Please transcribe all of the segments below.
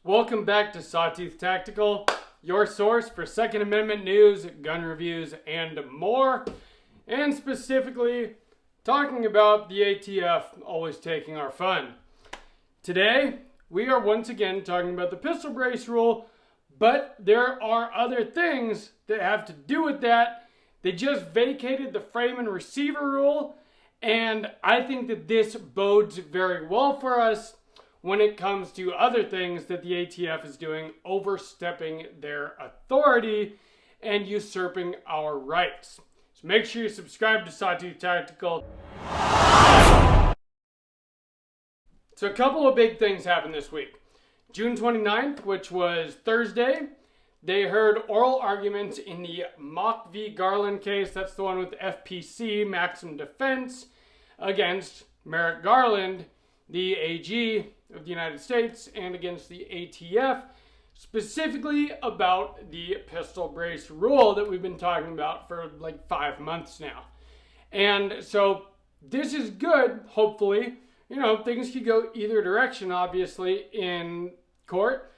Welcome back to Sawtooth Tactical, your source for Second Amendment news, gun reviews, and more. And specifically, talking about the ATF always taking our fun. Today, we are once again talking about the pistol brace rule, but there are other things that have to do with that. They just vacated the frame and receiver rule, and I think that this bodes very well for us when it comes to other things that the ATF is doing, overstepping their authority and usurping our rights. So make sure you subscribe to Sawtooth Tactical. So a couple of big things happened this week. June 29th, which was Thursday, they heard oral arguments in the Mock v. Garland case. That's the one with FPC, Maximum Defense, against Merrick Garland, the AG of the United States, and against the ATF, specifically about the pistol brace rule that we've been talking about for like 5 months now. And so this is good, hopefully. You know, things could go either direction, obviously, in court.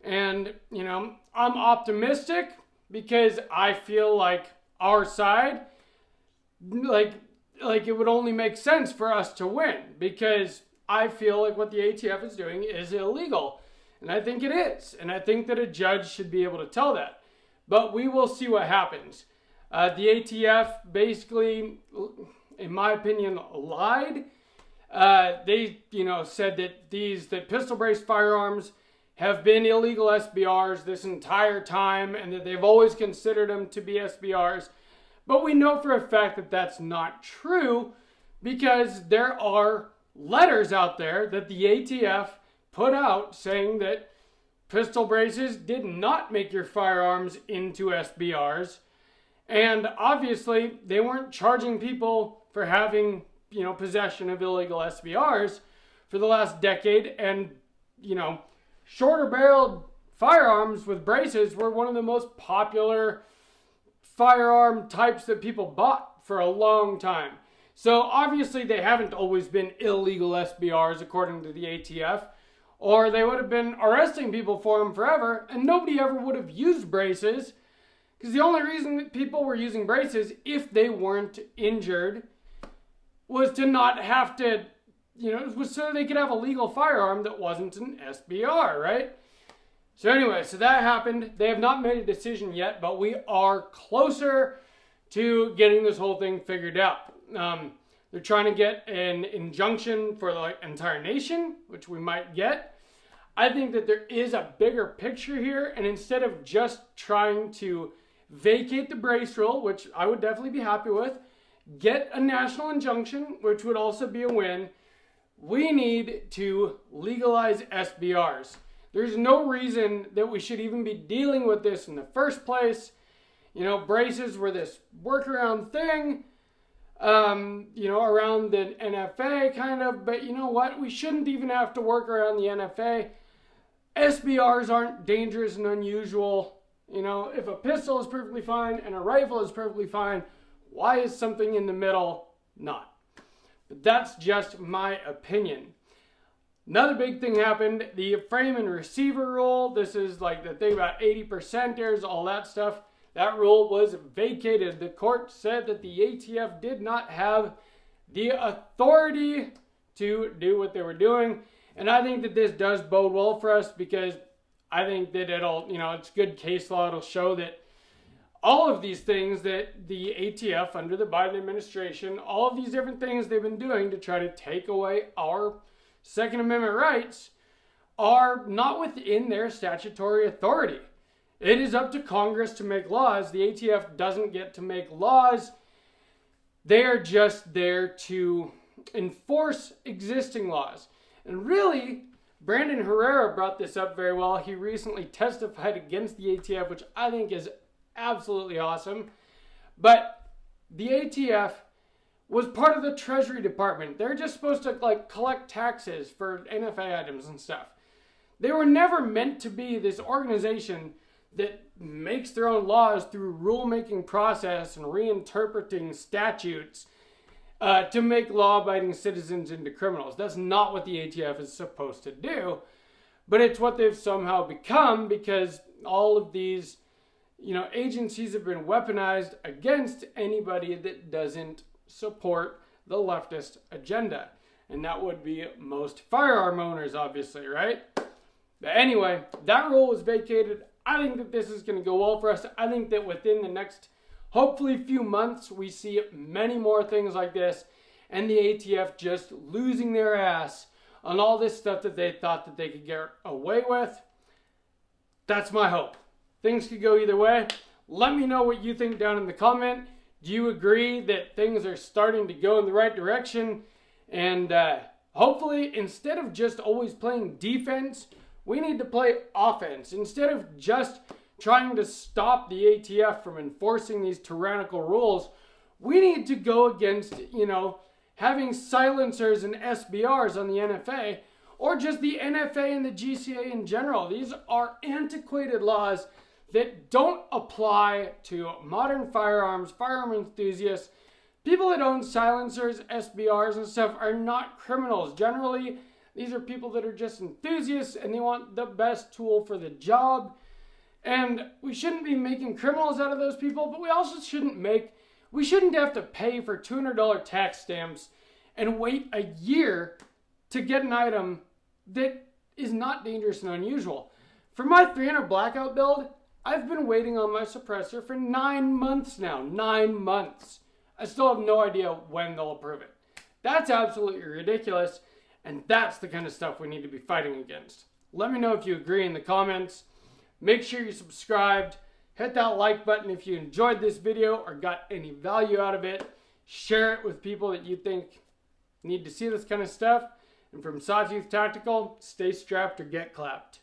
And, you know, I'm optimistic because I feel like our side, like it would only make sense for us to win, because I feel like what the ATF is doing is illegal. And I think it is. And I think that a judge should be able to tell that. But we will see what happens. The ATF basically, in my opinion, lied. They, said that pistol brace firearms have been illegal SBRs this entire time, and that they've always considered them to be SBRs. But we know for a fact that that's not true, because there are letters out there that the ATF put out saying that pistol braces did not make your firearms into SBRs. And obviously, they weren't charging people for having, possession of illegal SBRs for the last decade. And, shorter barreled firearms with braces were one of the most popular firearm types that people bought for a long time. So obviously they haven't always been illegal SBRs according to the ATF, or they would have been arresting people for them forever, and nobody ever would have used braces, because the only reason that people were using braces, if they weren't injured, was to not have to, was so they could have a legal firearm that wasn't an SBR, right? So anyway, so that happened. They have not made a decision yet, but we are closer to getting this whole thing figured out. They're trying to get an injunction for the entire nation, which we might get. I think that there is a bigger picture here, and instead of just trying to vacate the brace rule, which I would definitely be happy with, get a national injunction, which would also be a win, we need to legalize SBRs. There's no reason that we should even be dealing with this in the first place. Braces were this workaround thing, around the NFA kind of, but you know what? We shouldn't even have to work around the NFA. SBRs aren't dangerous and unusual. If a pistol is perfectly fine and a rifle is perfectly fine, why is something in the middle not? But that's just my opinion. Another big thing happened, the frame and receiver rule. This is like the thing about 80%ers, all that stuff. That rule was vacated. The court said that the ATF did not have the authority to do what they were doing. And I think that this does bode well for us, because I think that it'll, it's good case law. It'll show that all of these things that the ATF under the Biden administration, all of these different things they've been doing to try to take away our Second Amendment rights are not within their statutory authority. It is up to Congress to make laws. The ATF doesn't get to make laws. They are just there to enforce existing laws. And really, Brandon Herrera brought this up very well. He recently testified against the ATF, which I think is absolutely awesome. But the ATF was part of the Treasury Department. They're just supposed to collect taxes for NFA items and stuff. They were never meant to be this organization that makes their own laws through rulemaking process and reinterpreting statutes to make law-abiding citizens into criminals. That's not what the ATF is supposed to do. but it's what they've somehow become because all of these, agencies have been weaponized against anybody that doesn't support the leftist agenda. And that would be most firearm owners, obviously, right? But anyway, that rule was vacated. I think that this is going to go well for us. I think that within the next, hopefully, few months, we see many more things like this and the ATF just losing their ass on all this stuff that they thought that they could get away with. That's my hope. Things could go either way. Let me know what you think down in the comment. Do you agree that things are starting to go in the right direction? And hopefully, instead of just always playing defense, we need to play offense. Instead of just trying to stop the ATF from enforcing these tyrannical rules, we need to go against, having silencers and SBRs on the NFA, or just the NFA and the GCA in general. These are antiquated laws that don't apply to modern firearms, firearm enthusiasts. People that own silencers, SBRs, and stuff are not criminals. Generally, these are people that are just enthusiasts and they want the best tool for the job. And we shouldn't be making criminals out of those people, but we also shouldn't have to pay for $200 tax stamps and wait a year to get an item that is not dangerous and unusual. For my 300 blackout build, I've been waiting on my suppressor for 9 months now. 9 months. I still have no idea when they'll approve it. That's absolutely ridiculous, and that's the kind of stuff we need to be fighting against. Let me know if you agree in the comments. Make sure you're subscribed. Hit that like button if you enjoyed this video or got any value out of it. Share it with people that you think need to see this kind of stuff. And from Sawtooth Tactical, stay strapped or get clapped.